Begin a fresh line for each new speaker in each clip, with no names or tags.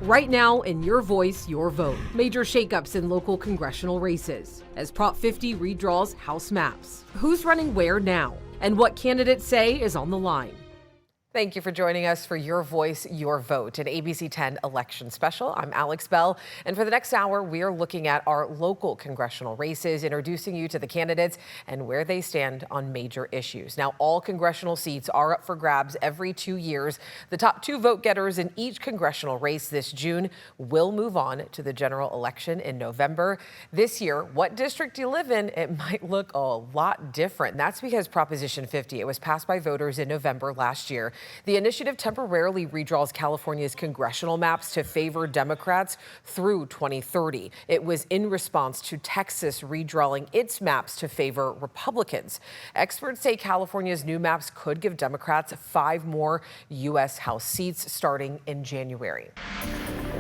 Right now, in Your Voice, Your Vote, major shakeups in local congressional races as Prop 50 redraws House maps. Who's running where now? And what candidates say is on the line. Thank you for joining us for Your Voice, Your Vote, an ABC 10 election special. I'm Alex Bell, and for the next hour, we are looking at our local congressional races, introducing you to the candidates and where they stand on major issues. Now, all congressional seats are up for grabs every 2 years. The top 2 vote getters in each congressional race this June will move on to the general election in November. This year, what district you live in, it might look a lot different. That's because Proposition 50, it was passed by voters in November last year. The initiative temporarily redraws California's congressional maps to favor Democrats through 2030. It was in response to Texas redrawing its maps to favor Republicans. Experts say California's new maps could give Democrats 5 more U.S. House seats starting in January.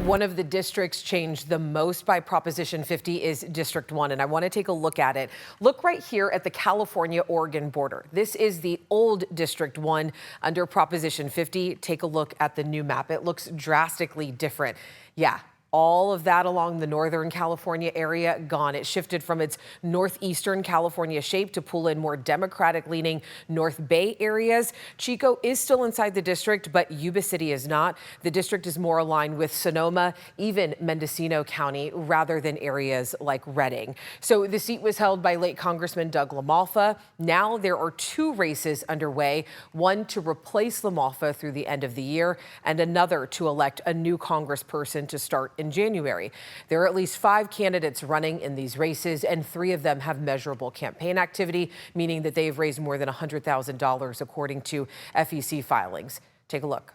One of the districts changed the most by Proposition 50 is District 1, and I want to take a look at it. Look right here at the California-Oregon border. This is the old District 1 under Proposition 50. Take a look at the new map. It looks drastically different. Yeah. All of that along the Northern California area gone. It shifted from its northeastern California shape to pull in more Democratic-leaning North Bay areas. Chico is still inside the district, but Yuba City is not. The district is more aligned with Sonoma, even Mendocino County, rather than areas like Redding. So the seat was held by late Congressman Doug LaMalfa. Now there are 2 races underway, one to replace LaMalfa through the end of the year, and another to elect a new congressperson to start in January. There are at least 5 candidates running in these races, and 3 of them have measurable campaign activity, meaning that they've raised more than $100,000 according to FEC filings. Take a look.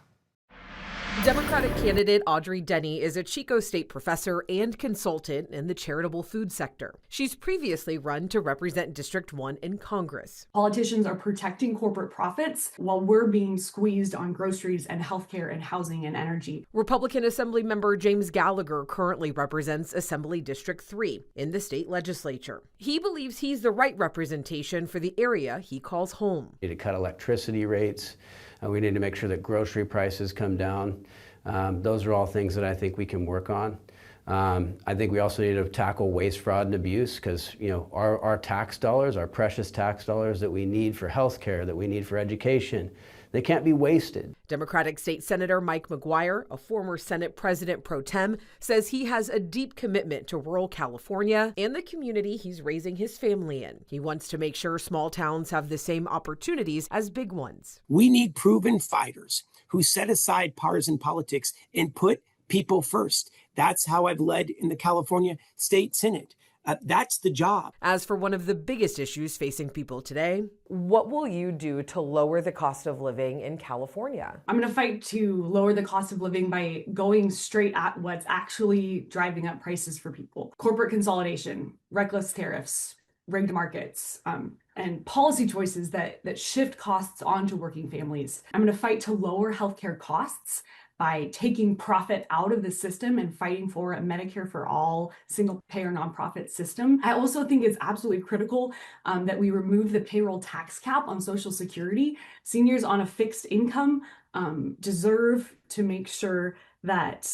Democratic candidate Audrey Denny is a Chico State professor and consultant in the charitable food sector. She's previously run to represent District 1 in Congress.
Politicians are protecting corporate profits while we're being squeezed on groceries and healthcare and housing and energy.
Republican Assemblymember James Gallagher currently represents Assembly District 3 in the state legislature. He believes he's the right representation for the area he calls home.
We need to cut electricity rates. We need to make sure that grocery prices come down. Those are all things that I think we can work on. I think we also need to tackle waste, fraud, and abuse because, our tax dollars, our precious tax dollars that we need for health care, that we need for education, they can't be wasted.
Democratic State Senator Mike McGuire, a former Senate President pro tem, says he has a deep commitment to rural California and the community he's raising his family in. He wants to make sure small towns have the same opportunities as big ones.
We need proven fighters who set aside partisan politics and put people first. That's how I've led in the California State Senate. That's the job.
As for one of the biggest issues facing people today, what will you do to lower the cost of living in California?
I'm going to fight to lower the cost of living by going straight at what's actually driving up prices for people. Corporate consolidation, reckless tariffs, rigged markets, and policy choices that shift costs onto working families. I'm going to fight to lower healthcare costs by taking profit out of the system and fighting for a Medicare for all single-payer nonprofit system. I also think it's absolutely critical that we remove the payroll tax cap on Social Security. Seniors on a fixed income deserve to make sure that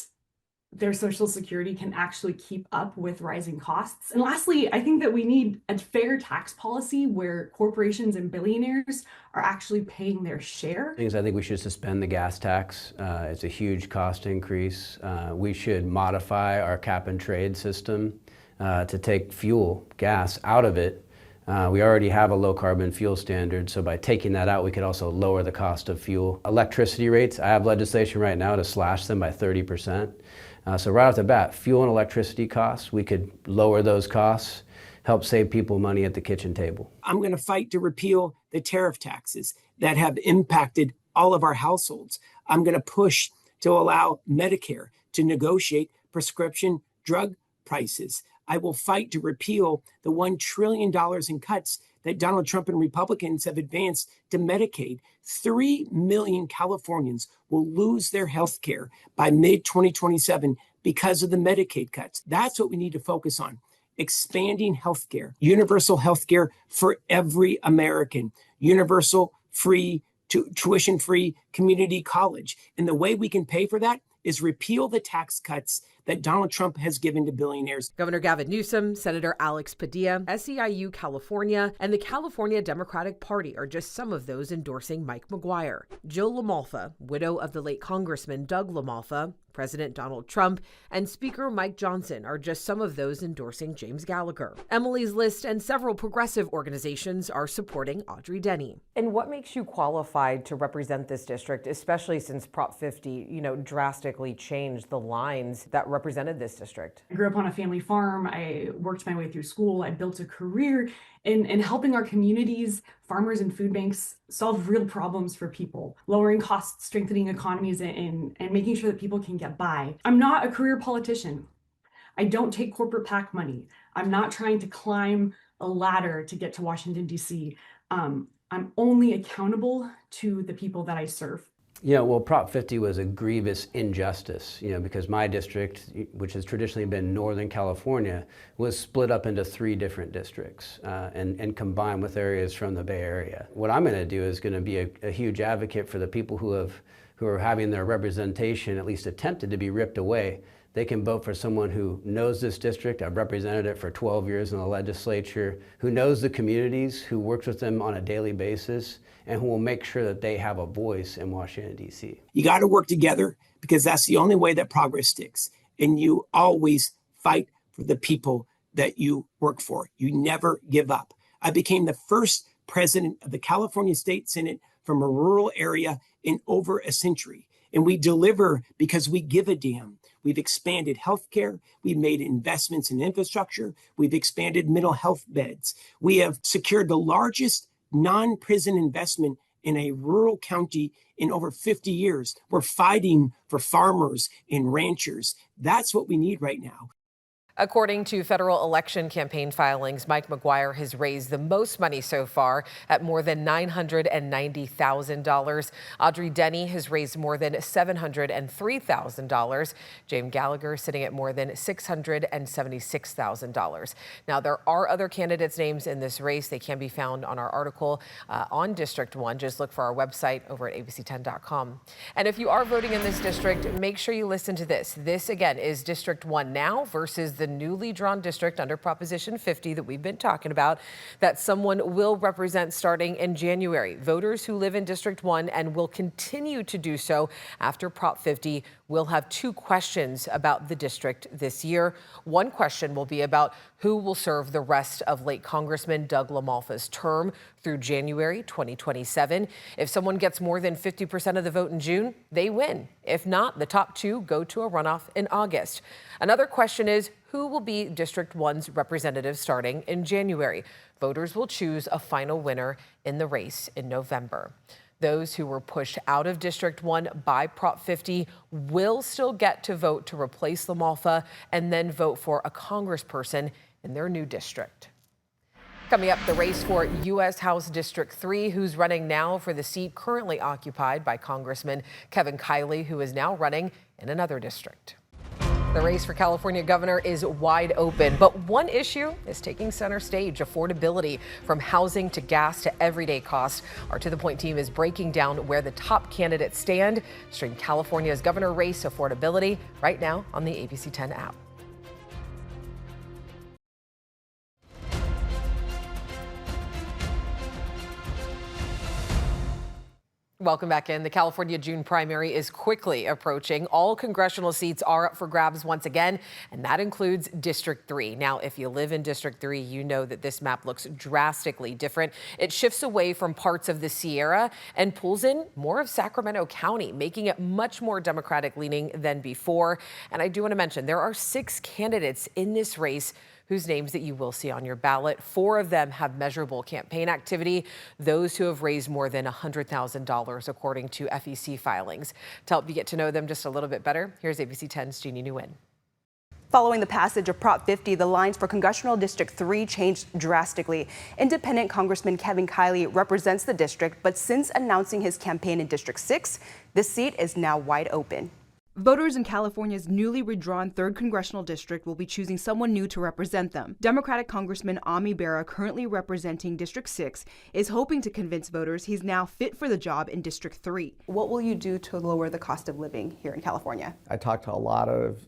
their Social Security can actually keep up with rising costs. And lastly, I think that we need a fair tax policy where corporations and billionaires are actually paying their share.
I think we should suspend the gas tax. It's a huge cost increase. We should modify our cap and trade system to take fuel, gas, out of it. We already have a low carbon fuel standard, so by taking that out, we could also lower the cost of fuel. Electricity rates, I have legislation right now to slash them by 30%. So right off the bat, fuel and electricity costs, we could lower those costs, help save people money at the kitchen table.
I'm going to fight to repeal the tariff taxes that have impacted all of our households. I'm going to push to allow Medicare to negotiate prescription drug prices. I will fight to repeal the $1 trillion in cuts that Donald Trump and Republicans have advanced to Medicaid. 3 million Californians will lose their health care by mid-2027 because of the Medicaid cuts. That's what we need to focus on. Expanding health care, universal health care for every American, universal free, tuition-free community college. And the way we can pay for that is repeal the tax cuts that Donald Trump has given to billionaires.
Governor Gavin Newsom, Senator Alex Padilla, SEIU California, and the California Democratic Party are just some of those endorsing Mike McGuire. Jill LaMalfa, widow of the late Congressman Doug LaMalfa, President Donald Trump, and Speaker Mike Johnson are just some of those endorsing James Gallagher. Emily's List and several progressive organizations are supporting Audrey Denny.
And what makes you qualified to represent this district, especially since Prop 50, drastically changed the lines that represented this district?
I grew up on a family farm. I worked my way through school. I built a career in helping our communities, farmers and food banks solve real problems for people, lowering costs, strengthening economies, and making sure that people can get by. I'm not a career politician. I don't take corporate PAC money. I'm not trying to climb a ladder to get to Washington, D.C. I'm only accountable to the people that I serve.
Yeah, well, Prop 50 was a grievous injustice, because my district, which has traditionally been Northern California, was split up into 3 different districts and combined with areas from the Bay Area. What I'm going to do is going to be a huge advocate for the people who are having their representation at least attempted to be ripped away. They can vote for someone who knows this district. I've represented it for 12 years in the legislature, who knows the communities, who works with them on a daily basis, and who will make sure that they have a voice in Washington, D.C.
You got to work together because that's the only way that progress sticks. And you always fight for the people that you work for. You never give up. I became the first president of the California State Senate from a rural area in over a century. And we deliver because we give a damn. We've expanded healthcare. We've made investments in infrastructure. We've expanded mental health beds. We have secured the largest non-prison investment in a rural county in over 50 years. We're fighting for farmers and ranchers. That's what we need right now.
According to federal election campaign filings, Mike McGuire has raised the most money so far at more than $990,000. Audrey Denny has raised more than $703,000. James Gallagher sitting at more than $676,000. Now, there are other candidates' names in this race. They can be found on our article on District 1. Just look for our website over at abc10.com. And if you are voting in this district, make sure you listen to this. This, again, is District 1 now versus the newly drawn district under Proposition 50 that we've been talking about that someone will represent starting in January. Voters who live in District 1 and will continue to do so after Prop 50 will have 2 questions about the district this year. One question will be about who will serve the rest of late Congressman Doug LaMalfa's term through January 2027. If someone gets more than 50% of the vote in June, they win. If not, the top 2 go to a runoff in August. Another question is, who will be District 1's representative starting in January? Voters will choose a final winner in the race in November. Those who were pushed out of District 1 by Prop 50 will still get to vote to replace LaMalfa and then vote for a congressperson in their new district. Coming up, the race for U.S. House District 3, who's running now for the seat currently occupied by Congressman Kevin Kiley, who is now running in another district. The race for California governor is wide open, but one issue is taking center stage: affordability, from housing to gas to everyday costs. Our To The Point team is breaking down where the top candidates stand. Stream California's governor race affordability right now on the ABC 10 app. Welcome back in. The California June primary is quickly approaching. All congressional seats are up for grabs once again, and that includes District 3. Now, if you live in District 3, you know that this map looks drastically different. It shifts away from parts of the Sierra and pulls in more of Sacramento County, making it much more Democratic leaning than before. And I do want to mention there are 6 candidates in this race whose names that you will see on your ballot. 4 of them have measurable campaign activity, those who have raised more than $100,000, according to FEC filings. To help you get to know them just a little bit better, here's ABC 10's Jeannie Nguyen.
Following the passage of Prop 50, the lines for Congressional District 3 changed drastically. Independent Congressman Kevin Kiley represents the district, but since announcing his campaign in District 6, the seat is now wide open. Voters in California's newly redrawn 3rd Congressional District will be choosing someone new to represent them. Democratic Congressman Ami Bera, currently representing District 6, is hoping to convince voters he's now fit for the job in District 3. What will you do to lower the cost of living here in California?
I talked to a lot of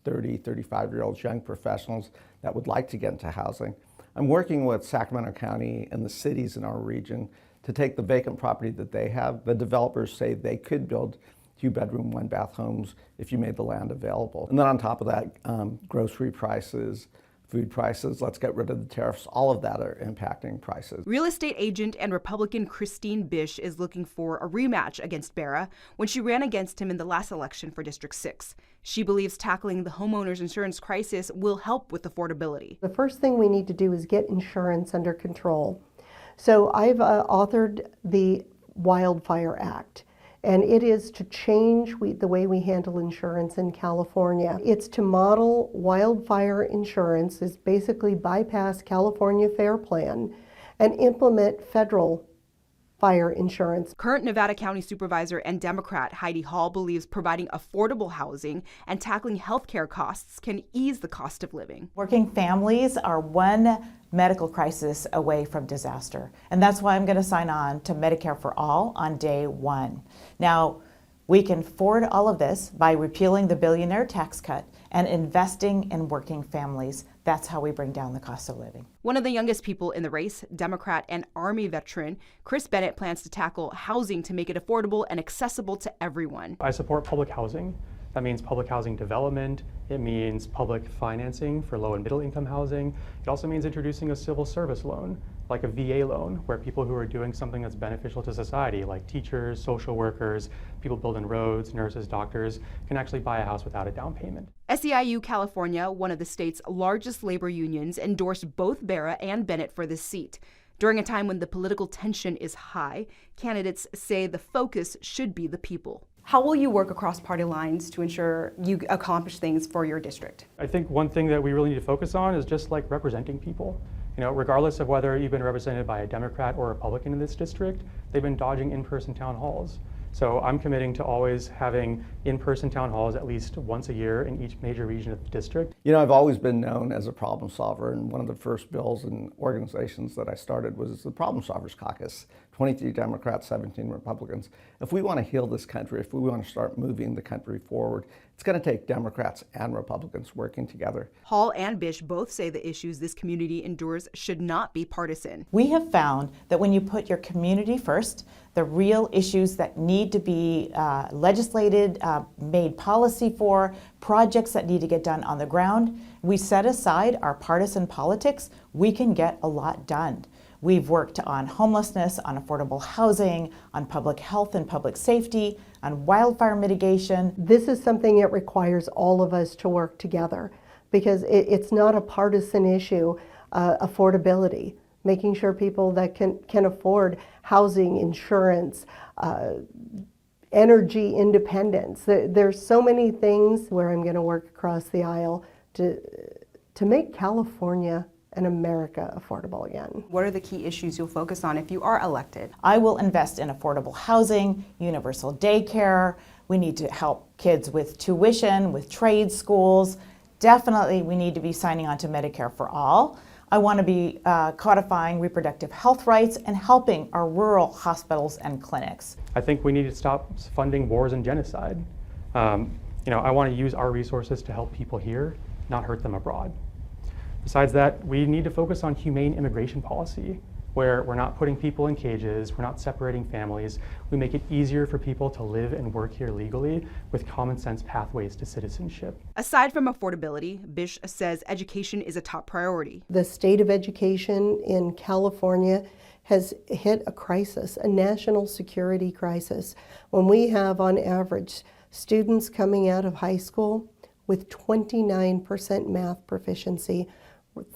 30, 35-year-olds, young professionals that would like to get into housing. I'm working with Sacramento County and the cities in our region to take the vacant property that they have. The developers say they could build 2-bedroom, 1-bath homes if you made the land available. And then on top of that, grocery prices, food prices, let's get rid of the tariffs, all of that are impacting prices.
Real estate agent and Republican Christine Bish is looking for a rematch against Bera when she ran against him in the last election for District 6. She believes tackling the homeowners insurance crisis will help with affordability.
The first thing we need to do is get insurance under control. So I've authored the Wildfire Act. And it is to change the way we handle insurance in California. It's to model wildfire insurance, is basically bypass California FAIR Plan and implement federal fire insurance.
Current Nevada County Supervisor and Democrat Heidi Hall believes providing affordable housing and tackling healthcare costs can ease the cost of living.
Working families are one medical crisis away from disaster. And that's why I'm going to sign on to Medicare for All on day one. Now, we can afford all of this by repealing the billionaire tax cut and investing in working families. That's how we bring down the cost of living.
One of the youngest people in the race, Democrat and Army veteran Chris Bennett, plans to tackle housing to make it affordable and accessible to everyone.
I support public housing. That means public housing development. It means public financing for low and middle income housing. It also means introducing a civil service loan, like a VA loan, where people who are doing something that's beneficial to society, like teachers, social workers, people building roads, nurses, doctors, can actually buy a house without a down payment.
SEIU California, one of the state's largest labor unions, endorsed both Bera and Bennett for this seat. During a time when the political tension is high, candidates say the focus should be the people. How will you work across party lines to ensure you accomplish things for your district?
I think one thing that we really need to focus on is just like representing people. You know, regardless of whether you've been represented by a Democrat or a Republican in this district, they've been dodging in-person town halls. So I'm committing to always having in-person town halls at least once a year in each major region of the district.
You know, I've always been known as a problem solver, and one of the first bills and organizations that I started was the Problem Solvers Caucus. 23 Democrats, 17 Republicans. If we want to heal this country, if we want to start moving the country forward, it's going to take Democrats and Republicans working together.
Hall and Bish both say the issues this community endures should not be partisan.
We have found that when you put your community first, the real issues that need to be legislated, made policy for, projects that need to get done on the ground, we set aside our partisan politics, we can get a lot done. We've worked on homelessness, on affordable housing, on public health and public safety, on wildfire mitigation.
This is something that requires all of us to work together because it's not a partisan issue, affordability, making sure people that can afford housing, insurance, energy independence. There's so many things where I'm going to work across the aisle to make California and America affordable again.
What are the key issues you'll focus on if you are elected?
I will invest in affordable housing, universal daycare. We need to help kids with tuition, with trade schools. Definitely we need to be signing on to Medicare for All. I want to be codifying reproductive health rights and helping our rural hospitals and clinics.
I think we need to stop funding wars and genocide. I want to use our resources to help people here, not hurt them abroad. Besides that, we need to focus on humane immigration policy, where we're not putting people in cages, we're not separating families. We make it easier for people to live and work here legally with common sense pathways to citizenship.
Aside from affordability, Bish says education is a top priority.
The state of education in California has hit a crisis, a national security crisis, when we have on average students coming out of high school with 29% math proficiency,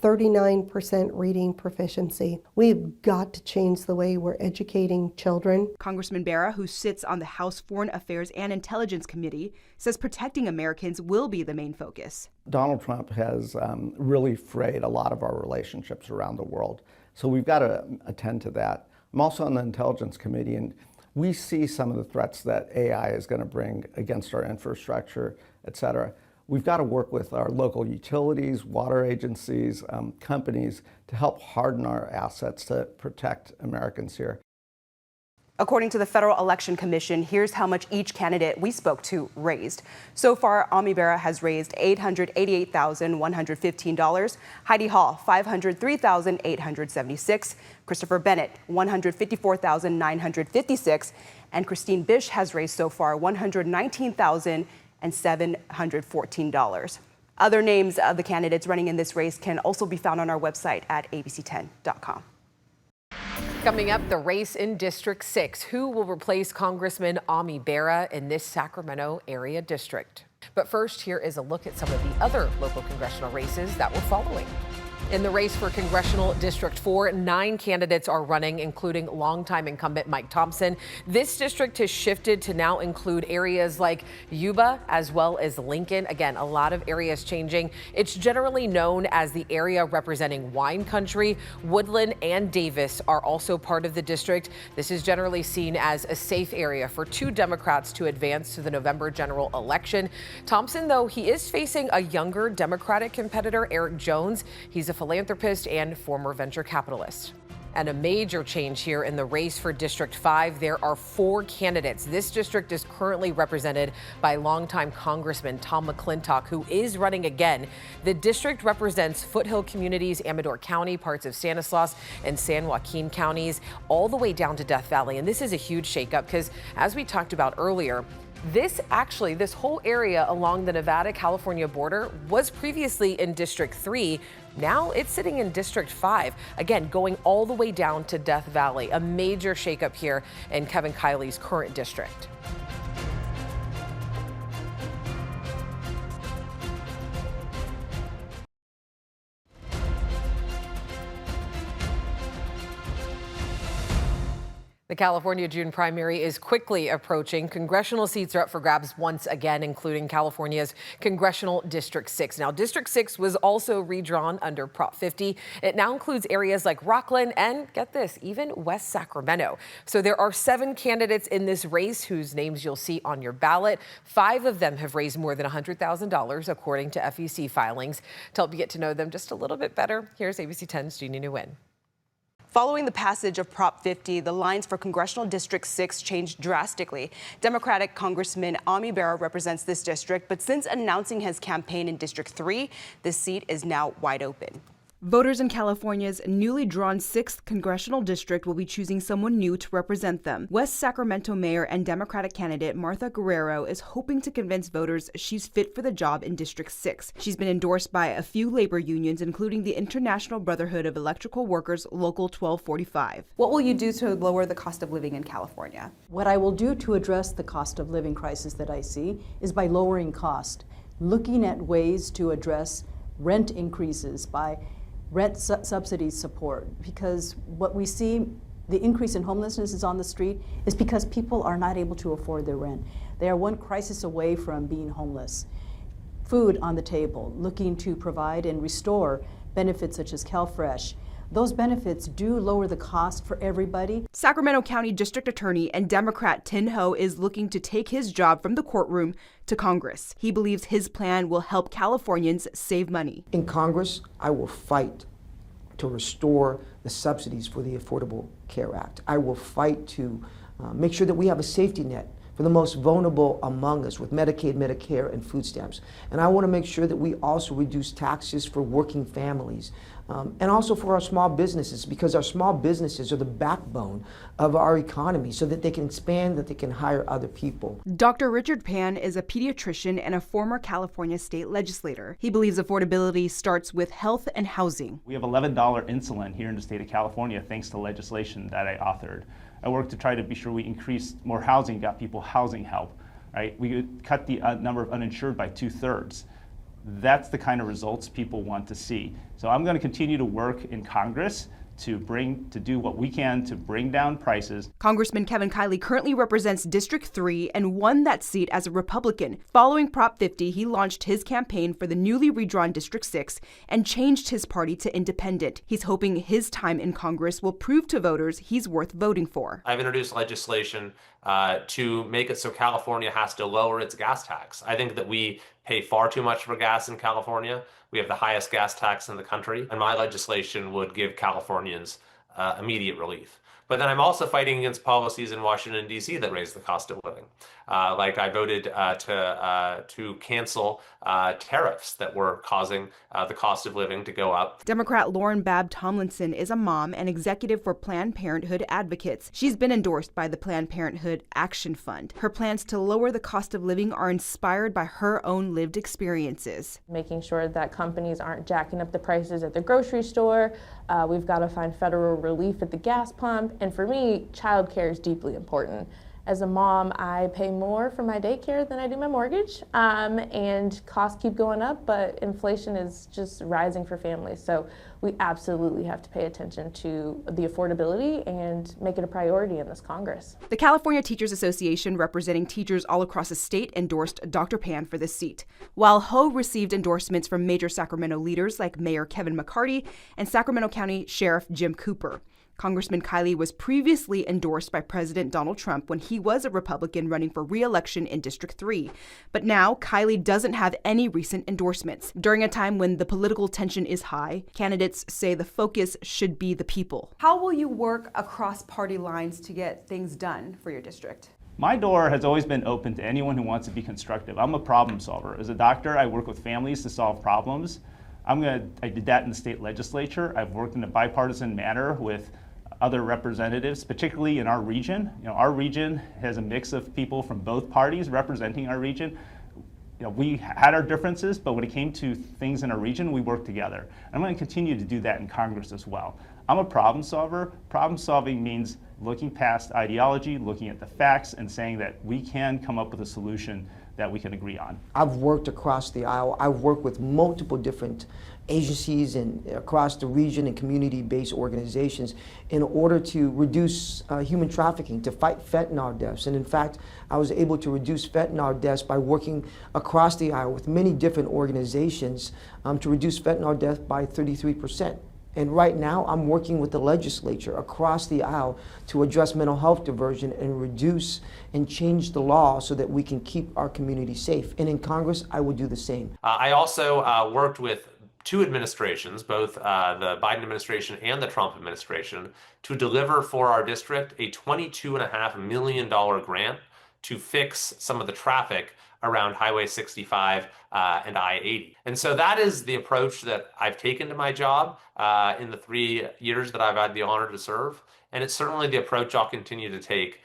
39% reading proficiency. We've got to change the way we're educating children.
Congressman Bera, who sits on the House Foreign Affairs and Intelligence Committee, says protecting Americans will be the main focus.
Donald Trump has really frayed a lot of our relationships around the world. So we've got to attend to that. I'm also on the Intelligence Committee, and We see some of the threats that AI is going to bring against our infrastructure, et cetera. We've got to work with our local utilities, water agencies, companies to help harden our assets to protect Americans here.
According to the Federal Election Commission, here's how much each candidate we spoke to raised. So far, Ami Bera has raised $888,115, Heidi Hall, $503,876, Christopher Bennett, $154,956, and Christine Bish has raised so far $119,714. Other names of the candidates running in this race can also be found on our website at abc10.com.
Coming up, the race in District 6. Who will replace Congressman Ami Bera in this Sacramento area district? But first, here is a look at some of the other local congressional races that we're following. In the race for Congressional District 4, 9 candidates are running, including longtime incumbent Mike Thompson. This district has shifted to now include areas like Yuba as well as Lincoln. Again, a lot of areas changing. It's generally known as the area representing wine country. Woodland and Davis are also part of the district. This is generally seen as a safe area for 2 Democrats to advance to the November general election. Thompson, though, he is facing a younger Democratic competitor, Eric Jones. He's a philanthropist and former venture capitalist. And a major change here in the race for District 5. There are 4 candidates. This district is currently represented by longtime Congressman Tom McClintock, who is running again. The district represents foothill communities, Amador County, parts of Stanislaus and San Joaquin counties, all the way down to Death Valley. And this is a huge shakeup because, as we talked about earlier, this whole area along the Nevada-California border was previously in District 3. Now it's sitting in District 5. Again, going all the way down to Death Valley. A major shakeup here in Kevin Kiley's current district. The California June primary is quickly approaching. Congressional seats are up for grabs once again, including California's Congressional District 6. Now, District 6 was also redrawn under Prop 50. It now includes areas like Rockland and, get this, even West Sacramento. So there are 7 candidates in this race whose names you'll see on your ballot. 5 of them have raised more than $100,000, according to FEC filings. To help you get to know them just a little bit better, here's ABC 10's Jeannie Nguyen.
Following the passage of Prop 50, the lines for Congressional District 6 changed drastically. Democratic Congressman Ami Bera represents this district, but since announcing his campaign in District 3, this seat is now wide open. Voters in California's newly drawn 6th congressional district will be choosing someone new to represent them. West Sacramento Mayor and Democratic candidate Martha Guerrero is hoping to convince voters she's fit for the job in District 6. She's been endorsed by a few labor unions, including the International Brotherhood of Electrical Workers Local 1245.
What will you do to lower the cost of living in California?
What I will do to address the cost of living crisis that I see is by lowering cost, looking at ways to address rent increases by rent subsidy support, because what we see, the increase in homelessness is on the street, is because people are not able to afford their rent. They are one crisis away from being homeless. Food on the table, looking to provide and restore benefits such as CalFresh. Those benefits do lower the cost for everybody.
Sacramento County District Attorney and Democrat Tin Ho is looking to take his job from the courtroom to Congress. He believes his plan will help Californians save money.
In Congress, I will fight to restore the subsidies for the Affordable Care Act. I will fight to make sure that we have a safety net for the most vulnerable among us with Medicaid, Medicare, and food stamps. And I want to make sure that we also reduce taxes for working families and also for our small businesses, because our small businesses are the backbone of our economy so that they can expand, that they can hire other people.
Dr. Richard Pan is a pediatrician and a former California state legislator. He believes affordability starts with health and housing.
We have $11 insulin here in the state of California thanks to legislation that I authored. I worked to try to be sure we increased more housing, got people housing help, right? We cut the number of uninsured by 2/3. That's the kind of results people want to see. So I'm going to continue to work in Congress to do what we can to bring down prices.
Congressman Kevin Kiley currently represents District 3 and won that seat as a Republican. Following Prop 50, he launched his campaign for the newly redrawn District 6 and changed his party to independent. He's hoping his time in Congress will prove to voters he's worth voting for.
I've introduced legislation to make it so California has to lower its gas tax. I think that we pay far too much for gas in California. We have the highest gas tax in the country, and my legislation would give Californians immediate relief. But then I'm also fighting against policies in Washington, D.C. that raise the cost of living. Like I voted to cancel tariffs that were causing the cost of living to go up.
Democrat Lauren Babb Tomlinson is a mom and executive for Planned Parenthood Advocates. She's been endorsed by the Planned Parenthood Action Fund. Her plans to lower the cost of living are inspired by her own lived experiences.
Making sure that companies aren't jacking up the prices at the grocery store. We've got to find federal relief at the gas pump. And for me, childcare is deeply important. As a mom, I pay more for my daycare than I do my mortgage, and costs keep going up, but inflation is just rising for families. So we absolutely have to pay attention to the affordability and make it a priority in this Congress.
The California Teachers Association, representing teachers all across the state, endorsed Dr. Pan for this seat, while Ho received endorsements from major Sacramento leaders like Mayor Kevin McCarty and Sacramento County Sheriff Jim Cooper. Congressman Kiley was previously endorsed by President Donald Trump when he was a Republican running for re-election in District 3. But now, Kiley doesn't have any recent endorsements. During a time when the political tension is high, candidates say the focus should be the people.
How will you work across party lines to get things done for your district?
My door has always been open to anyone who wants to be constructive. I'm a problem solver. As a doctor, I work with families to solve problems. I did that in the state legislature. I've worked in a bipartisan manner with other representatives, particularly in our region. Our region has a mix of people from both parties representing our region. We had our differences, but when it came to things in our region, we worked together. I'm going to continue to do that in Congress as well. I'm a problem solver. Problem solving means looking past ideology, looking at the facts, and saying that we can come up with a solution that we can agree on.
I've worked across the aisle. I've worked with multiple different agencies and across the region and community-based organizations in order to reduce human trafficking, to fight fentanyl deaths. And in fact, I was able to reduce fentanyl deaths by working across the aisle with many different organizations to reduce fentanyl death by 33%. And right now, I'm working with the legislature across the aisle to address mental health diversion and reduce and change the law so that we can keep our community safe. And in Congress, I will do the same.
I also worked with two administrations, both the Biden administration and the Trump administration, to deliver for our district a $22.5 million grant to fix some of the traffic around Highway 65 and I-80. And so that is the approach that I've taken to my job in the 3 years that I've had the honor to serve. And it's certainly the approach I'll continue to take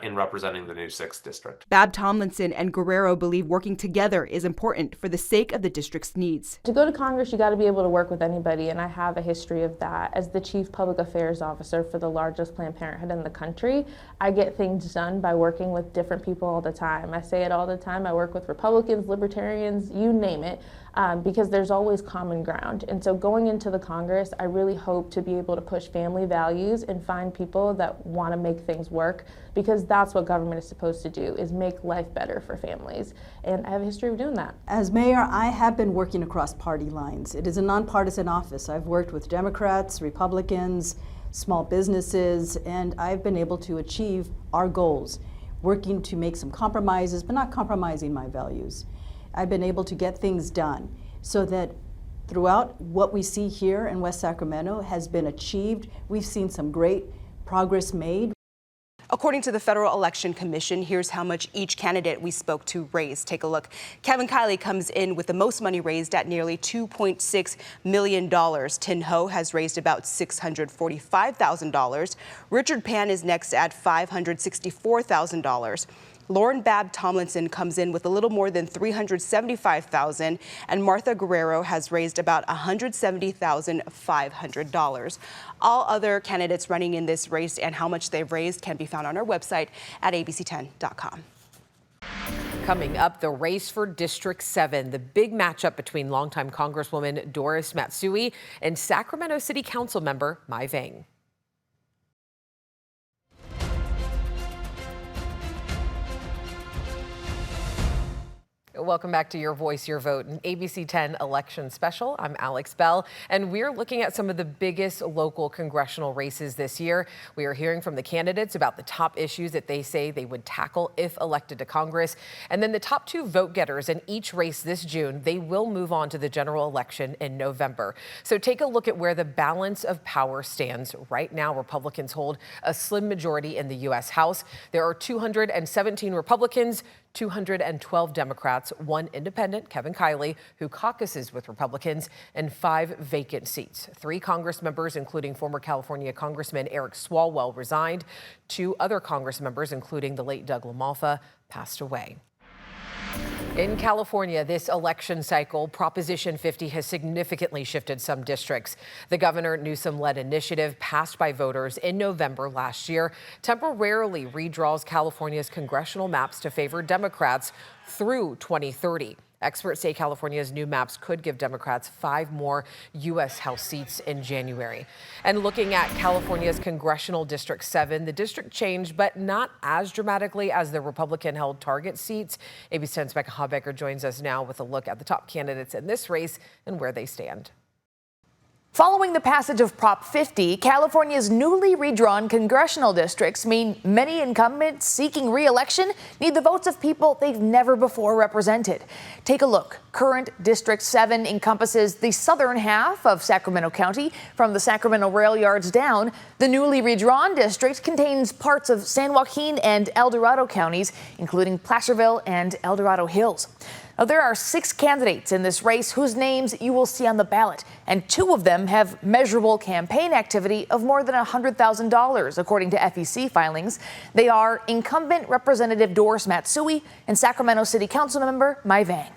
in representing the new 6th district.
Babb Tomlinson and Guerrero believe working together is important for the sake of the district's needs.
To go to Congress, you got to be able to work with anybody, and I have a history of that. As the Chief Public Affairs Officer for the largest Planned Parenthood in the country, I get things done by working with different people all the time. I say it all the time. I work with Republicans, Libertarians, you name it. Because there's always common ground. And so going into the Congress, I really hope to be able to push family values and find people that want to make things work, because that's what government is supposed to do, is make life better for families. And I have a history of doing that.
As mayor, I have been working across party lines. It is a nonpartisan office. I've worked with Democrats, Republicans, small businesses, and I've been able to achieve our goals, working to make some compromises, but not compromising my values. I've been able to get things done so that throughout what we see here in West Sacramento has been achieved. We've seen some great progress made.
According to the Federal Election Commission, here's how much each candidate we spoke to raised. Take a look. Kevin Kiley comes in with the most money raised at nearly $2.6 million. Tin Ho has raised about $645,000. Richard Pan is next at $564,000. Lauren Babb Tomlinson comes in with a little more than $375,000, and Martha Guerrero has raised about $170,500. All other candidates running in this race and how much they've raised can be found on our website at abc10.com.
Coming up, the race for District 7, the big matchup between longtime Congresswoman Doris Matsui and Sacramento City Council member Mai Vang. Welcome back to Your Voice, Your Vote, an ABC 10 election special. I'm Alex Bell, and we're looking at some of the biggest local congressional races this year. We are hearing from the candidates about the top issues that they say they would tackle if elected to Congress. And then the top 2 vote getters in each race this June, they will move on to the general election in November. So take a look at where the balance of power stands. Right now, Republicans hold a slim majority in the U.S. House. There are 217 Republicans, 212 Democrats, 1 independent, Kevin Kiley, who caucuses with Republicans, and 5 vacant seats. 3 Congress members, including former California Congressman Eric Swalwell, resigned. 2 other Congress members, including the late Doug LaMalfa, passed away. In California, this election cycle, Proposition 50 has significantly shifted some districts. The Governor Newsom-led initiative passed by voters in November last year temporarily redraws California's congressional maps to favor Democrats through 2030. Experts say California's new maps could give Democrats 5 more U.S. House seats in January. And looking at California's Congressional District 7, the district changed, but not as dramatically as the Republican-held target seats. ABC 10's Becca Habecker joins us now with a look at the top candidates in this race and where they stand.
Following the passage of Prop 50, California's newly redrawn congressional districts mean many incumbents seeking re-election need the votes of people they've never before represented. Take a look. Current District 7 encompasses the southern half of Sacramento County from the Sacramento rail yards down. The newly redrawn district contains parts of San Joaquin and El Dorado counties, including Placerville and El Dorado Hills. Now, there are 6 candidates in this race whose names you will see on the ballot, and 2 of them have measurable campaign activity of more than $100,000, according to FEC filings. They are incumbent Representative Doris Matsui and Sacramento City Council member Mai Vang.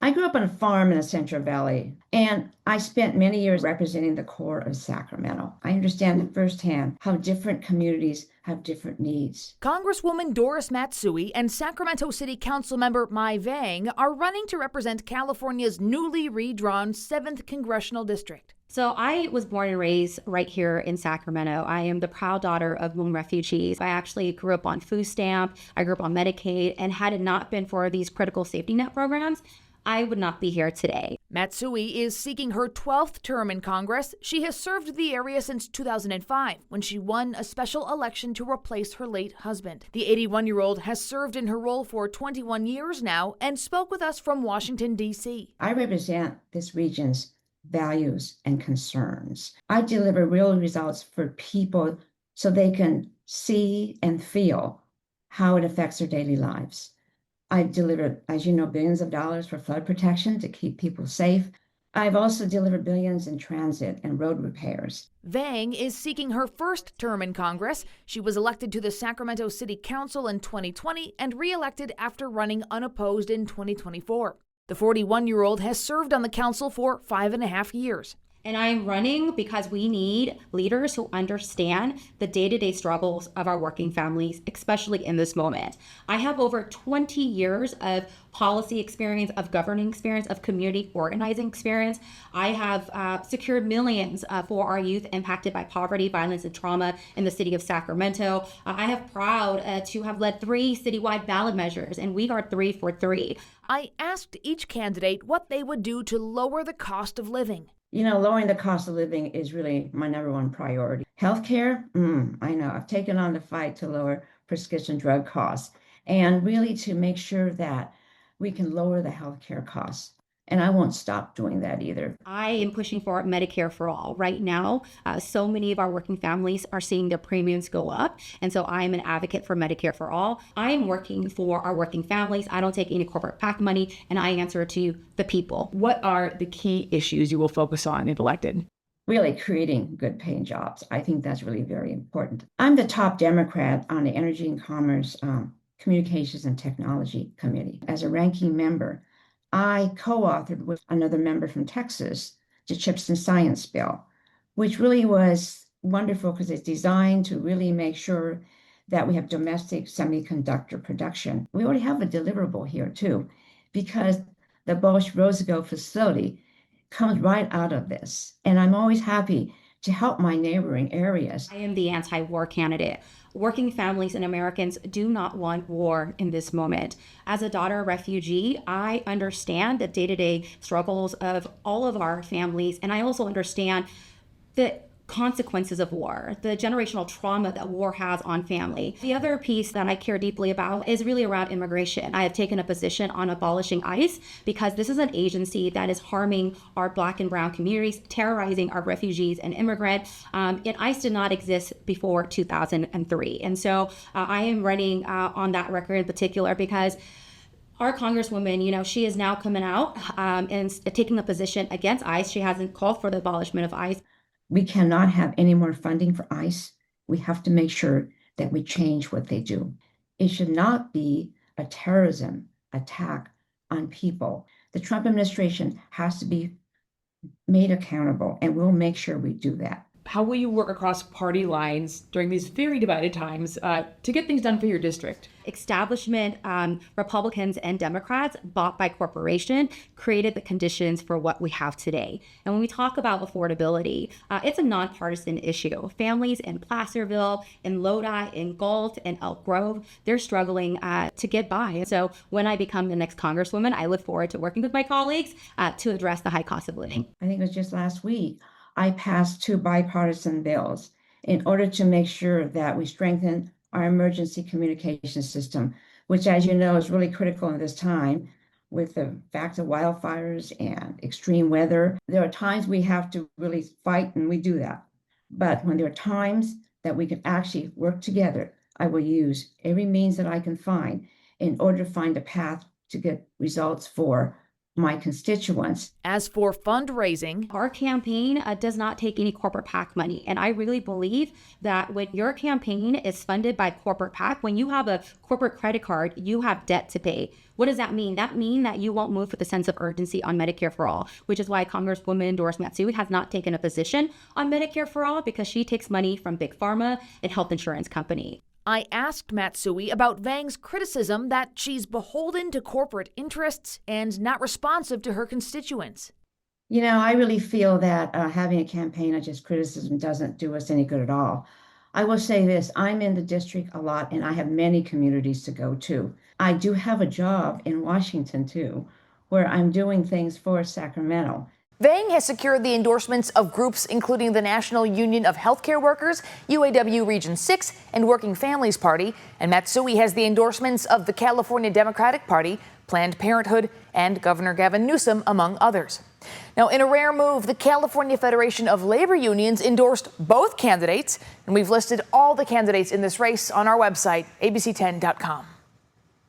I grew up on a farm in the Central Valley, and I spent many years representing the core of Sacramento. I understand firsthand how different communities have different needs.
Congresswoman Doris Matsui and Sacramento City Council member Mai Vang are running to represent California's newly redrawn 7th Congressional District.
So I was born and raised right here in Sacramento. I am the proud daughter of Hmong refugees. I actually grew up on food stamp, I grew up on Medicaid, and had it not been for these critical safety net programs, I would not be here today.
Matsui is seeking her 12th term in Congress. She has served the area since 2005, when she won a special election to replace her late husband. The 81-year-old has served in her role for 21 years now and spoke with us from Washington, D.C.
I represent this region's values and concerns. I deliver real results for people so they can see and feel how it affects their daily lives. I've delivered, as you know, billions of dollars for flood protection to keep people safe. I've also delivered billions in transit and road repairs.
Vang is seeking her first term in Congress. She was elected to the Sacramento City Council in 2020 and re-elected after running unopposed in 2024. The 41-year-old has served on the council for 5.5 years.
And I'm running because we need leaders who understand the day-to-day struggles of our working families, especially in this moment. I have over 20 years of policy experience, of governing experience, of community organizing experience. I have secured millions for our youth impacted by poverty, violence, and trauma in the city of Sacramento. I have proud to have led 3 citywide ballot measures, and we are 3 for 3.
I asked each candidate what they would do to lower the cost of living.
You know, lowering the cost of living is really my #1 priority. Healthcare, I know. I've taken on the fight to lower prescription drug costs and really to make sure that we can lower the healthcare costs. And I won't stop doing that either.
I am pushing for Medicare for all. Right now, so many of our working families are seeing their premiums go up. And so I am an advocate for Medicare for all. I am working for our working families. I don't take any corporate PAC money, and I answer to the people.
What are the key issues you will focus on if elected?
Really creating good paying jobs. I think that's really very important. I'm the top Democrat on the Energy and Commerce Communications and Technology Committee. As a ranking member, I co-authored with another member from Texas the CHIPS and Science Bill, which really was wonderful because it's designed to really make sure that we have domestic semiconductor production. We already have a deliverable here too, because the Bosch-Roscoe facility comes right out of this. And I'm always happy to help my neighboring areas.
I am the anti-war candidate. Working families and Americans do not want war in this moment. As a daughter of refugee, I understand the day-to-day struggles of all of our families, and I also understand the consequences of war, the generational trauma that war has on family. The other piece that I care deeply about is really around immigration. I have taken a position on abolishing ICE because this is an agency that is harming our Black and brown communities, terrorizing our refugees and immigrants. And ICE did not exist before 2003. And so I am running on that record in particular because our Congresswoman, she is now coming out and taking a position against ICE. She hasn't called for the abolishment of ICE.
We cannot have any more funding for ICE. We have to make sure that we change what they do. It should not be a terrorism attack on people. The Trump administration has to be made accountable, and we'll make sure we do that.
How will you work across party lines during these very divided times to get things done for your district?
Establishment, Republicans and Democrats, bought by corporation, created the conditions for what we have today. And when we talk about affordability, it's a nonpartisan issue. Families in Placerville, in Lodi, in Galt, in Elk Grove, they're struggling to get by. So when I become the next Congresswoman, I look forward to working with my colleagues to address the high cost of living.
I think it was just last week, I passed 2 bipartisan bills in order to make sure that we strengthen our emergency communication system, which, as you know, is really critical in this time with the fact of wildfires and extreme weather. There are times we have to really fight, and we do that. But when there are times that we can actually work together, I will use every means that I can find in order to find a path to get results for my constituents.
As for fundraising,
our campaign does not take any corporate PAC money. And I really believe that when your campaign is funded by corporate PAC, when you have a corporate credit card, you have debt to pay. What does that mean? That means that you won't move with a sense of urgency on Medicare for All, which is why Congresswoman Doris Matsui has not taken a position on Medicare for All, because she takes money from Big Pharma and health insurance company.
I asked Matsui about Vang's criticism that she's beholden to corporate interests and not responsive to her constituents.
I really feel that having a campaign of just criticism doesn't do us any good at all. I will say this, I'm in the district a lot and I have many communities to go to. I do have a job in Washington too, where I'm doing things for Sacramento.
Vang has secured the endorsements of groups including the National Union of Healthcare Workers, UAW Region 6, and Working Families Party. And Matsui has the endorsements of the California Democratic Party, Planned Parenthood, and Governor Gavin Newsom, among others. Now, in a rare move, the California Federation of Labor Unions endorsed both candidates, and we've listed all the candidates in this race on our website, abc10.com.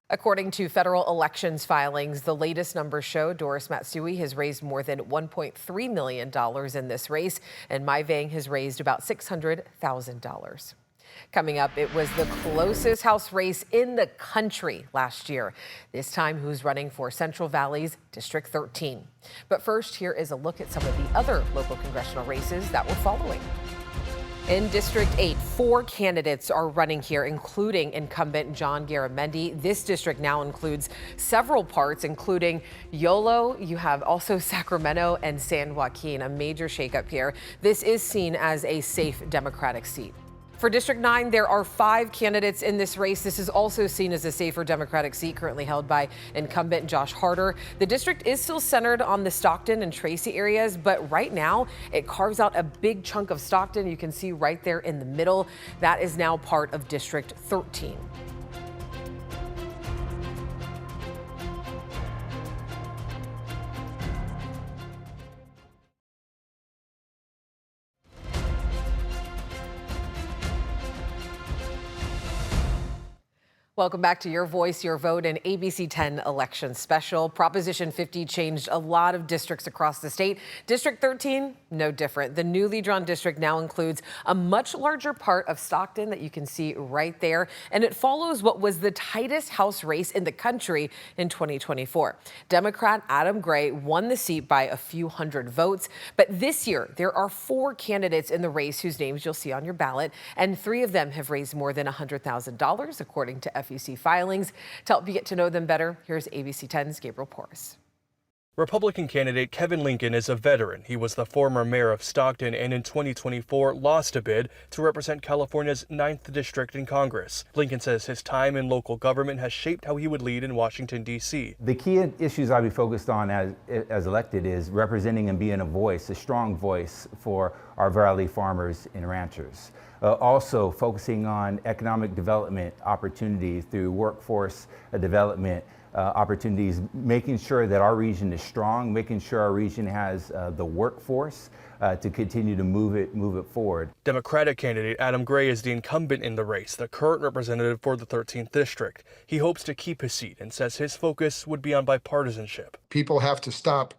According to federal elections filings, the latest numbers show Doris Matsui has raised more than $1.3 million in this race, and Mai Vang has raised about $600,000. Coming up, it was the closest House race in the country last year. This time, who's running for Central Valley's District 13. But first, here is a look at some of the other local congressional races that we're following. In District 8, 4 candidates are running here, including incumbent John Garamendi. This district now includes several parts, including Yolo. You have also Sacramento and San Joaquin, a major shakeup here. This is seen as a safe Democratic seat. For District 9, there are 5 candidates in this race. This is also seen as a safer Democratic seat currently held by incumbent Josh Harder. The district is still centered on the Stockton and Tracy areas, but right now it carves out a big chunk of Stockton. You can see right there in the middle. That is now part of District 13. Welcome back to Your Voice, Your Vote, an ABC 10 election special. Proposition 50 changed a lot of districts across the state. District 13, no different. The newly drawn district now includes a much larger part of Stockton that you can see right there, and it follows what was the tightest House race in the country in 2024. Democrat Adam Gray won the seat by a few hundred votes, but this year there are 4 candidates in the race whose names you'll see on your ballot, and 3 of them have raised more than $100,000, according to FEC filings. To help you get to know them better, here's ABC 10's Gabriel Porras.
Republican candidate Kevin Lincoln is a veteran. He was the former mayor of Stockton and in 2024 lost a bid to represent California's 9th district in Congress. Lincoln says his time in local government has shaped how he would lead in Washington, D.C.
The key issues I'll be focused on as elected is representing and being a voice, a strong voice for our Valley farmers and ranchers. Also focusing on economic development opportunities through workforce development opportunities, making sure that our region is strong, making sure our region has the workforce to continue to move it forward.
Democratic candidate Adam Gray is the incumbent in the race, the current representative for the 13th district. He hopes to keep his seat and says his focus would be on bipartisanship.
People have to stop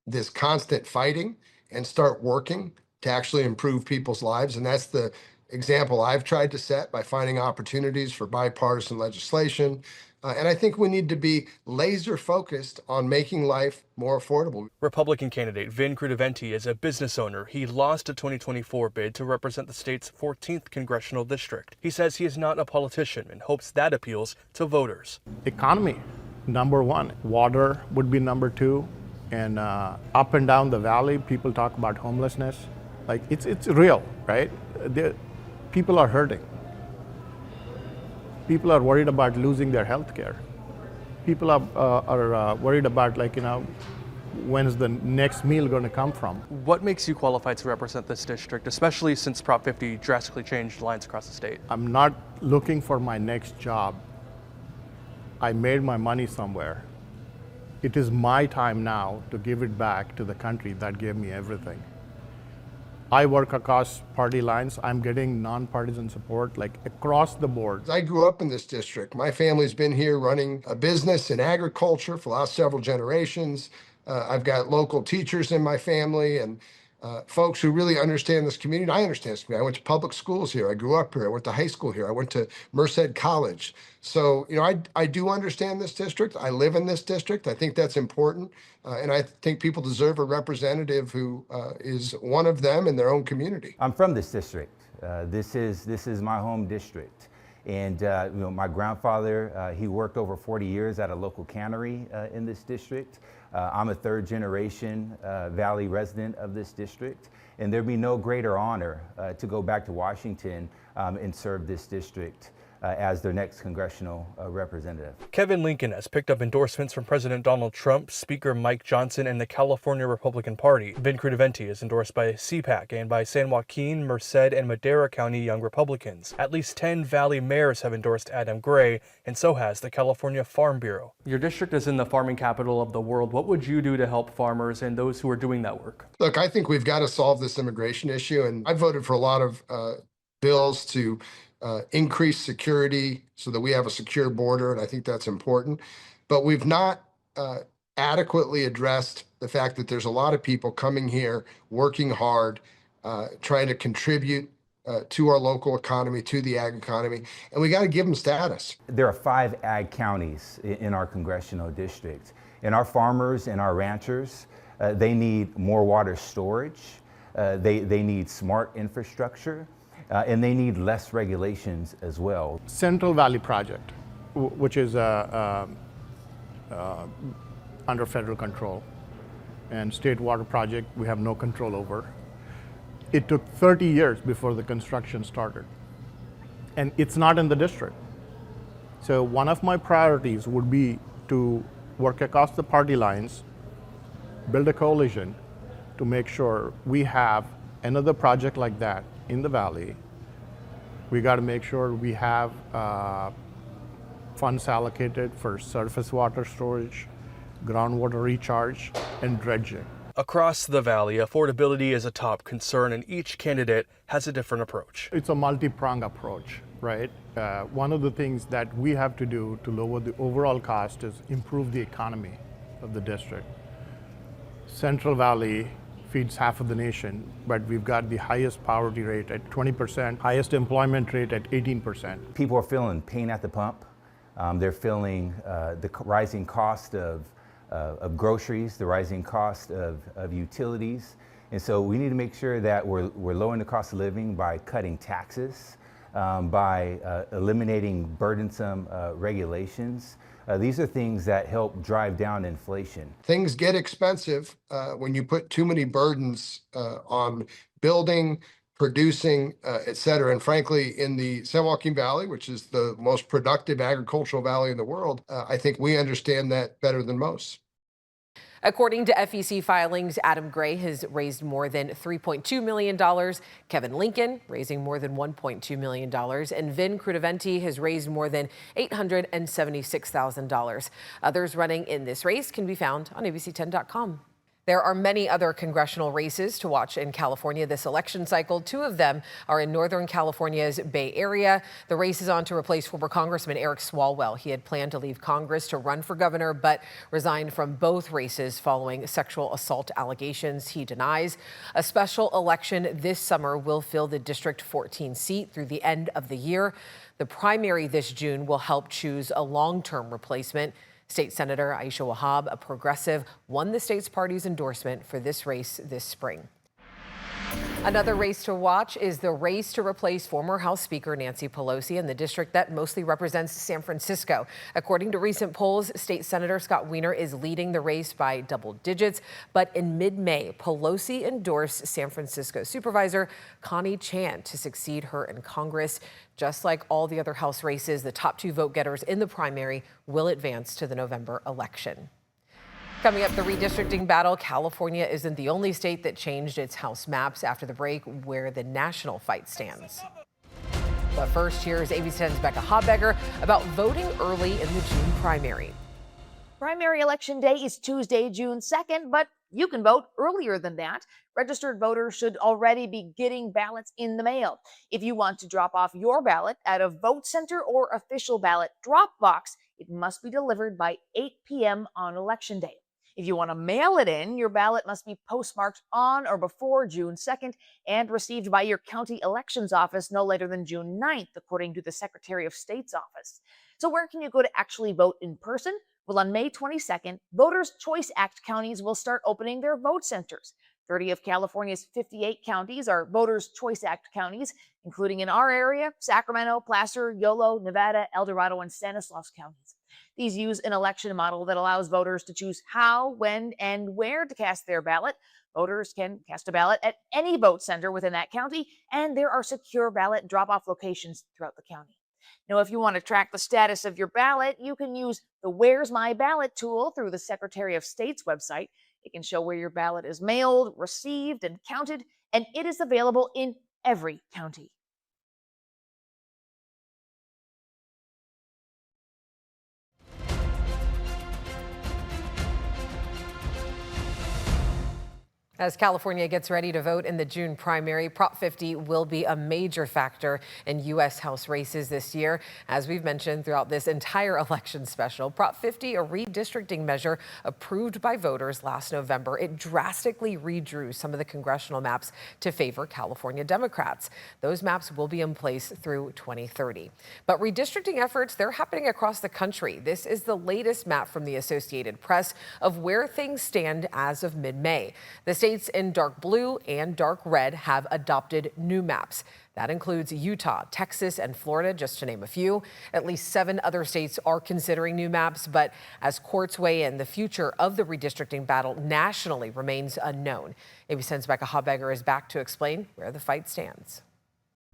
this constant fighting and start working to actually improve people's lives. And that's the example I've tried to set by finding opportunities for bipartisan legislation. And I think we need to be laser focused on making life more affordable.
Republican candidate Vin Crudiventi is a business owner. He lost a 2024 bid to represent the state's 14th congressional district. He says he is not a politician and hopes that appeals to voters.
Economy, number 1. Water would be number 2. And up and down the valley, people talk about homelessness. Like it's real, right? People are hurting. People are worried about losing their health care. People are worried about, when's the next meal going to come from?
What makes you qualified to represent this district, especially since Prop 50 drastically changed lines across the state?
I'm not looking for my next job. I made my money somewhere. It is my time now to give it back to the country that gave me everything. I work across party lines. I'm getting nonpartisan support across the board.
I grew up in this district. My family's been here running a business in agriculture for the last several generations. I've got local teachers in my family and folks who really understand this community. I understand this community. I went to public schools here. I grew up here. I went to high school here. I went to Merced College. So, I do understand this district. I live in this district. I think that's important. And I think people deserve a representative who is one of them in their own community.
I'm from this district. This is my home district. And my grandfather, he worked over 40 years at a local cannery in this district. I'm a 3rd generation Valley resident of this district. And there'd be no greater honor to go back to Washington and serve this district as their next congressional representative.
Kevin Lincoln has picked up endorsements from President Donald Trump, Speaker Mike Johnson, and the California Republican Party. Vin Crudiventi is endorsed by CPAC and by San Joaquin, Merced, and Madera County Young Republicans. At least 10 Valley mayors have endorsed Adam Gray, and so has the California Farm Bureau. Your district is in the farming capital of the world. What would you do to help farmers and those who are doing that work?
Look, I think we've got to solve this immigration issue, and I voted for a lot of bills to increase security so that we have a secure border, and I think that's important. But we've not adequately addressed the fact that there's a lot of people coming here, working hard, trying to contribute to our local economy, to the ag economy, and we got to give them status.
There are 5 ag counties in our congressional district, and our farmers and our ranchers, they need more water storage, they need smart infrastructure, and they need less regulations as well.
Central Valley Project, which is under federal control, and State Water Project we have no control over. It took 30 years before the construction started, and it's not in the district. So one of my priorities would be to work across the party lines, build a coalition to make sure we have another project like that in the Valley. We got to make sure we have funds allocated for surface water storage, groundwater recharge, and dredging.
Across the Valley, affordability is a top concern, and each candidate has a different approach.
It's a multi-pronged approach. right? One of the things that we have to do to lower the overall cost is improve the economy of the district. Central Valley feeds half of the nation, but we've got the highest poverty rate at 20%, highest employment rate at 18%.
People are feeling pain at the pump. They're feeling the rising cost of groceries, the rising cost of utilities. And so we need to make sure that we're lowering the cost of living by cutting taxes, by eliminating burdensome regulations. These are things that help drive down inflation.
Things get expensive when you put too many burdens on building, producing, et cetera. And frankly, in the San Joaquin Valley, which is the most productive agricultural valley in the world, I think we understand that better than most.
According to FEC filings, Adam Gray has raised more than $3.2 million, Kevin Lincoln raising more than $1.2 million, and Vin Crudiventi has raised more than $876,000. Others running in this race can be found on abc10.com. There are many other congressional races to watch in California this election cycle. Two of them are in Northern California's Bay Area. The race is on to replace former Congressman Eric Swalwell. He had planned to leave Congress to run for governor, but resigned from both races following sexual assault allegations he denies. A special election this summer will fill the District 14 seat through the end of the year. The primary this June will help choose a long-term replacement. State Senator Aisha Wahab, a progressive, won the state's party's endorsement for this race this spring. Another race to watch is the race to replace former House Speaker Nancy Pelosi in the district that mostly represents San Francisco. According to recent polls, State Senator Scott Wiener is leading the race by double digits. But in mid-May, Pelosi endorsed San Francisco Supervisor Connie Chan to succeed her in Congress. Just like all the other House races, the top two vote getters in the primary will advance to the November election. Coming up, the redistricting battle. California isn't the only state that changed its House maps after the break, where the national fight stands. But first, here's ABC 10's Becca Habegger about voting early in the June primary.
Primary election day is Tuesday, June 2nd, but you can vote earlier than that. Registered voters should already be getting ballots in the mail. If you want to drop off your ballot at a vote center or official ballot drop box, it must be delivered by 8 p.m. on election day. If you want to mail it in, your ballot must be postmarked on or before June 2nd and received by your county elections office no later than June 9th, according to the Secretary of State's office. So where can you go to actually vote in person? Well, on May 22nd, Voters' Choice Act counties will start opening their vote centers. 30 of California's 58 counties are Voters' Choice Act counties, including in our area, Sacramento, Placer, Yolo, Nevada, El Dorado, and Stanislaus counties. These use an election model that allows voters to choose how, when, and where to cast their ballot. Voters can cast a ballot at any vote center within that county, and there are secure ballot drop-off locations throughout the county. Now, if you want to track the status of your ballot, you can use the Where's My Ballot tool through the Secretary of State's website. It can show where your ballot is mailed, received, and counted, and it is available in every county.
As California gets ready to vote in the June primary, Prop 50 will be a major factor in U.S. House races this year. As we've mentioned throughout this entire election special, Prop 50, a redistricting measure approved by voters last November, it drastically redrew some of the congressional maps to favor California Democrats. Those maps will be in place through 2030. But redistricting efforts, they're happening across the country. This is the latest map from the Associated Press of where things stand as of mid-May. The states in dark blue and dark red have adopted new maps. That includes Utah, Texas, and Florida, just to name a few. At least 7 other states are considering new maps, but as courts weigh in, the future of the redistricting battle nationally remains unknown. ABC 10's Becca Habegger is back to explain where the fight stands.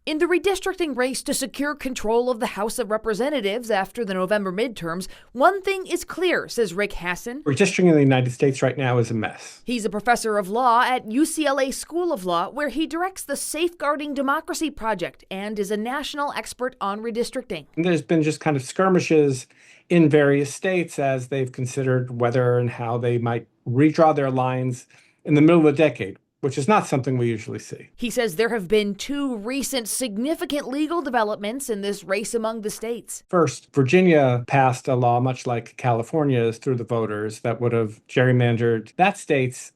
In the redistricting race to secure control of the House of Representatives after the November midterms, one thing is clear, says Rick Hassan.
Redistricting in the United States right now is a mess.
He's a professor of law at UCLA School of Law, where he directs the Safeguarding Democracy Project and is a national expert on redistricting.
And there's been just kind of skirmishes in various states as they've considered whether and how they might redraw their lines in the middle of the decade, which is not something we usually see.
He says there have been 2 recent significant legal developments in this race among the states.
First, Virginia passed a law, much like California is through the voters, that would have gerrymandered that state's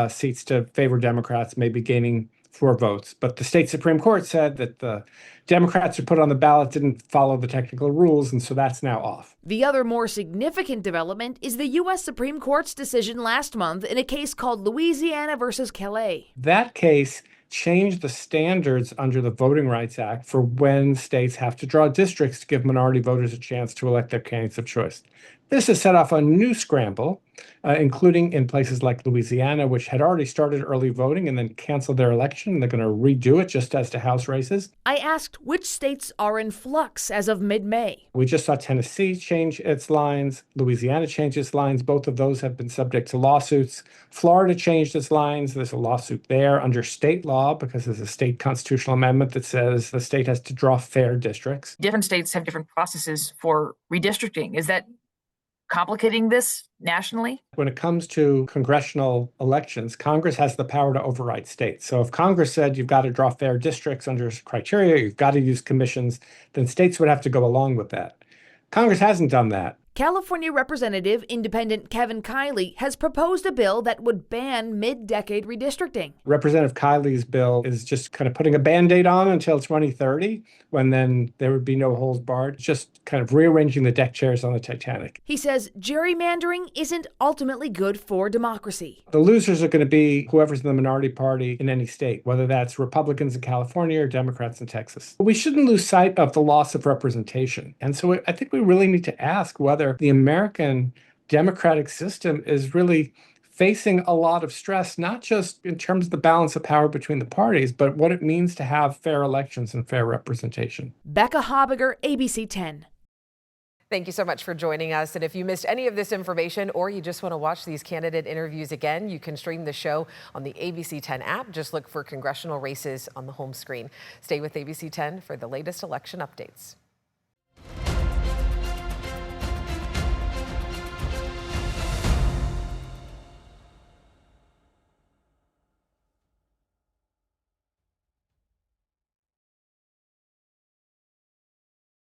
seats to favor Democrats, maybe gaining 4 votes. But the state Supreme Court said that the Democrats who put on the ballot didn't follow the technical rules, and so that's now off.
The other more significant development is the U.S. Supreme Court's decision last month in a case called Louisiana versus Calais.
That case changed the standards under the Voting Rights Act for when states have to draw districts to give minority voters a chance to elect their candidates of choice. This has set off a new scramble, including in places like Louisiana, which had already started early voting and then canceled their election. They're going to redo it just as to House races.
I asked which states are in flux as of mid-May.
We just saw Tennessee change its lines. Louisiana changed its lines. Both of those have been subject to lawsuits. Florida changed its lines. There's a lawsuit there under state law because there's a state constitutional amendment that says the state has to draw fair districts.
Different states have different processes for redistricting. Is that complicating this nationally?
When it comes to congressional elections, Congress has the power to override states. So if Congress said you've got to draw fair districts under criteria, you've got to use commissions, then states would have to go along with that. Congress hasn't done that.
California Representative Independent Kevin Kiley has proposed a bill that would ban mid-decade redistricting.
Representative Kiley's bill is just kind of putting a Band-Aid on until 2030, when then there would be no holds barred, just kind of rearranging the deck chairs on the Titanic.
He says gerrymandering isn't ultimately good for democracy.
The losers are going to be whoever's in the minority party in any state, whether that's Republicans in California or Democrats in Texas. But we shouldn't lose sight of the loss of representation. And so I think we really need to ask whether the American democratic system is really facing a lot of stress, not just in terms of the balance of power between the parties, but what it means to have fair elections and fair representation.
Becca Habiger, ABC 10.
Thank you so much for joining us. And if you missed any of this information or you just want to watch these candidate interviews again, you can stream the show on the ABC 10 app. Just look for congressional races on the home screen. Stay with ABC 10 for the latest election updates.